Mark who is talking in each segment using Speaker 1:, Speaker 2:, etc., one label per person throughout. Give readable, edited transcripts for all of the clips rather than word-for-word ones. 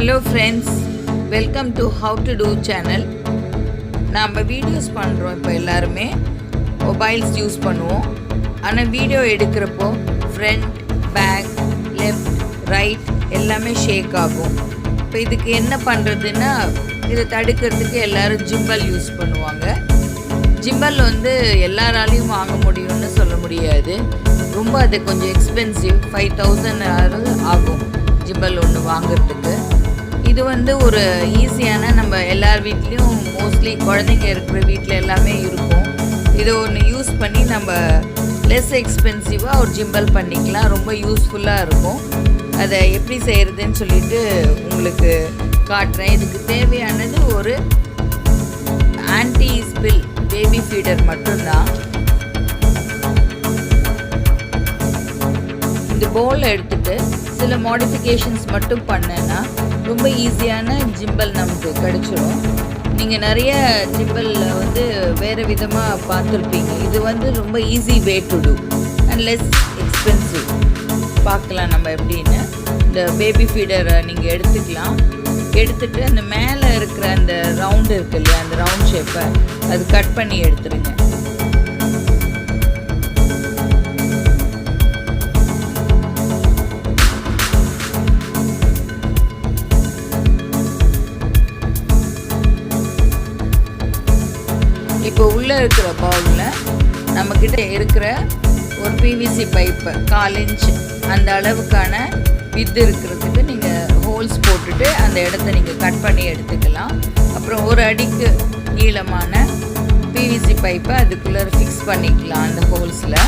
Speaker 1: Hello friends, welcome to How to Do channel. நம்ம videos பண்ணுறோம். இப்போ எல்லாருமே மொபைல்ஸ் யூஸ் பண்ணுவோம். ஆனால் வீடியோ எடுக்கிறப்போ ஃப்ரண்ட், பேக், லெஃப்ட், ரைட் எல்லாமே ஷேக் ஆகும். இப்போ இதுக்கு என்ன பண்ணுறதுன்னா, இதை தடுக்கிறதுக்கு எல்லோரும் ஜிம்பல் யூஸ் பண்ணுவாங்க. ஜிம்பல் எல்லாராலையும் வாங்க முடியும்னு சொல்ல முடியாது. ரொம்ப அது கொஞ்சம் எக்ஸ்பென்சிவ், 5000 ஆகும் ஜிம்பல் ஒன்று வாங்கிறதுக்கு. இது ஒரு ஈஸியான, நம்ம எல்லார் வீட்லேயும் மோஸ்ட்லி குழந்தைங்க இருக்கிற வீட்டில் எல்லாமே இருக்கும். இதை ஒன்று யூஸ் பண்ணி நம்ம லெஸ் எக்ஸ்பென்சிவாக ஒரு ஜிம்பல் பண்ணிக்கலாம். ரொம்ப யூஸ்ஃபுல்லாக இருக்கும். அதை எப்படி செய்கிறதுன்னு சொல்லிட்டு உங்களுக்கு காட்டுறேன். இதுக்கு தேவையானது ஒரு ஆன்டி ஸ்பில் பேபி ஃபீடர் மட்டும்தான். இந்த பவுல் எடுத்துகிட்டு சில மாடிஃபிகேஷன்ஸ் மட்டும் பண்ணேன்னா ரொம்ப ஈஸியான ஜிம்பல் நமக்கு கிடச்சிடும். நீங்கள் நிறைய ஜிம்பலில் வேறு விதமாக பார்த்துருப்பீங்க. இது ரொம்ப easy way to do and less expensive. பார்க்கலாம் நம்ம எப்படின்னு. இந்த பேபி ஃபீடரை நீங்கள் எடுத்துக்கலாம். எடுத்துகிட்டு அந்த மேலே இருக்கிற அந்த ரவுண்டு இருக்கு இல்லையா, அந்த ரவுண்ட் ஷேப்பை அது கட் பண்ணி எடுத்துருங்க. இப்போ உள்ளே இருக்கிற பவுலில் நம்மக்கிட்ட இருக்கிற ஒரு பிவிசி பைப்பு 1/4 இன்ச் அந்த அளவுக்கான வித்து இருக்கிறதுக்கு நீங்கள் ஹோல்ஸ் போட்டுட்டு அந்த இடத்த நீங்கள் கட் பண்ணி எடுத்துக்கலாம். அப்புறம் 1 அடிக்கு நீளமான பிவிசி பைப்பை அதுக்குள்ளே ஃபிக்ஸ் பண்ணிக்கலாம் அந்த ஹோல்ஸில்.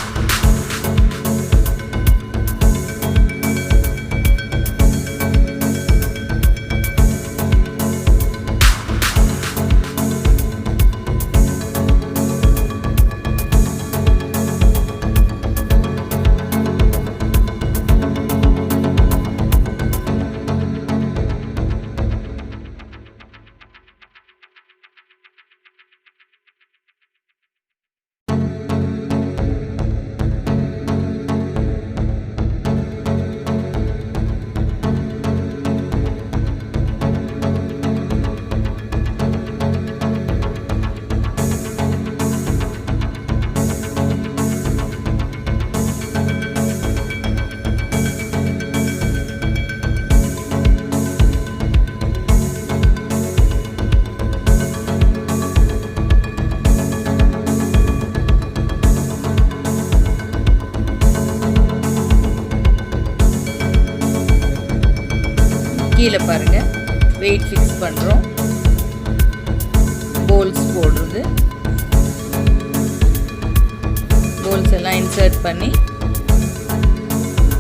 Speaker 1: கீழே பாருங்கள், வெயிட் ஃபிக்ஸ் பண்ணுறோம். போல்ஸ் போடுறது, போல்ஸ் எல்லாம் இன்சர்ட் பண்ணி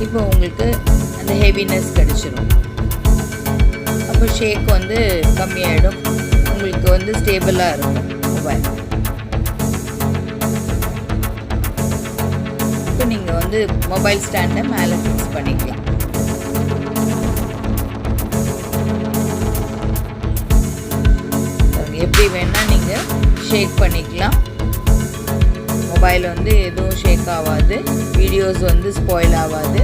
Speaker 1: இப்போ உங்களுக்கு அந்த ஹெவினஸ் கிடச்சிரும். அப்போ ஷேக் கம்மியாகிடும். உங்களுக்கு ஸ்டேபிளாக இருக்கும் மொபைல். இப்போ நீங்கள் மொபைல் ஸ்டாண்டை மேலே ஃபிக்ஸ் பண்ணிக்கலாம். எப்படி வேணால் நீங்கள் ஷேக் பண்ணிக்கலாம். மொபைல் எதுவும் ஷேக் ஆகாது. வீடியோஸ் ஸ்பாயில் ஆகாது.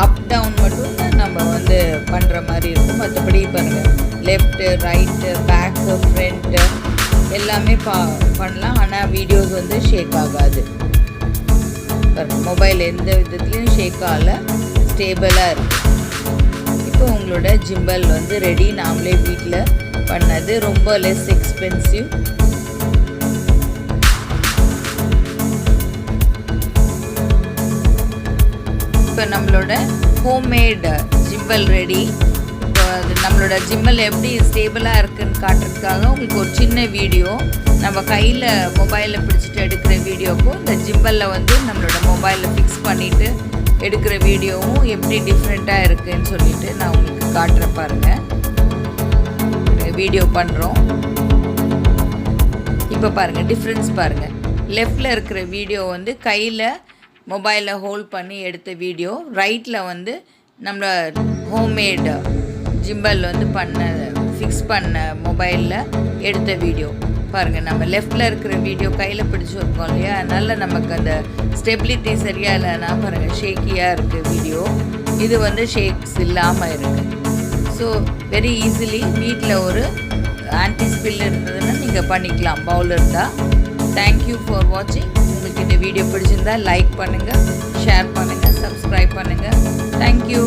Speaker 1: அப் டவுன் மட்டும் தான் நம்ம பண்ணுற மாதிரி இருக்கும். மற்றபடி பாருங்கள், லெஃப்ட்டு, ரைட்டு, பேக்கு, ஃப்ரண்ட்டு எல்லாமே பண்ணலாம். ஆனால் வீடியோஸ் ஷேக் ஆகாது. பாருங்கள், மொபைல் எந்த விதத்துலேயும் ஷேக் ஆகலை, ஸ்டேபிளாக இருக்குது. இப்போ உங்களோட ஜிம்பல் ரெடி. நாமளே வீட்டில் பண்ணது, ரொம்ப லெஸ் எக்ஸ்பென்சிவ். இப்போ நம்மளோட ஹோம்மேட் ஜிம்பல் ரெடி. இப்போ அது நம்மளோட ஜிம்பல் எப்படி ஸ்டேபிளாக இருக்குதுன்னு காட்டுறதுக்காக உங்களுக்கு ஒரு சின்ன வீடியோ, நம்ம கையில் மொபைலில் பிடிச்சிட்டு எடுக்கிற வீடியோக்கும் இந்த ஜிம்பலில் நம்மளோட மொபைலில் ஃபிக்ஸ் பண்ணிவிட்டு எடுக்கிற வீடியோவும் எப்படி டிஃப்ரெண்ட்டாக இருக்குதுன்னு சொல்லிட்டு நான் உங்களுக்கு காட்டுற பாருங்கள். வீடியோ பண்ணுறோம். இப்போ பாருங்கள், டிஃப்ரென்ஸ் பாருங்கள். லெஃப்டில் இருக்கிற வீடியோ கையில் மொபைலில் ஹோல்ட் பண்ணி எடுத்த வீடியோ, ரைட்டில் நம்ம ஹோம்மேட் ஜிம்பல் ஃபிக்ஸ் பண்ண மொபைலில் எடுத்த வீடியோ. பாருங்கள், நம்ம லெஃப்டில் இருக்கிற வீடியோ கையில் பிடிச்சிருக்கோம் இல்லையா, அதனால் நமக்கு அந்த ஸ்டெபிலிட்டி சரியாக இல்லைன்னா பாருங்கள் ஷேக்கியாக இருக்குது வீடியோ. இது வந்து ஷேக்ஸ் இல்லாமல் இருக்குது. ஸோ வெரி ஈஸிலி வீட்டில் ஒரு ஆன்டி ஸ்பில் இருந்ததுன்னா நீங்கள் பண்ணிக்கலாம் பவுல் இருந்தால். தேங்க்யூ ஃபார் வாட்சிங். உங்களுக்கு இந்த வீடியோ பிடிச்சிருந்தா லைக் பண்ணுங்கள், ஷேர் பண்ணுங்கள், சப்ஸ்கிரைப் பண்ணுங்கள். தேங்க்யூ.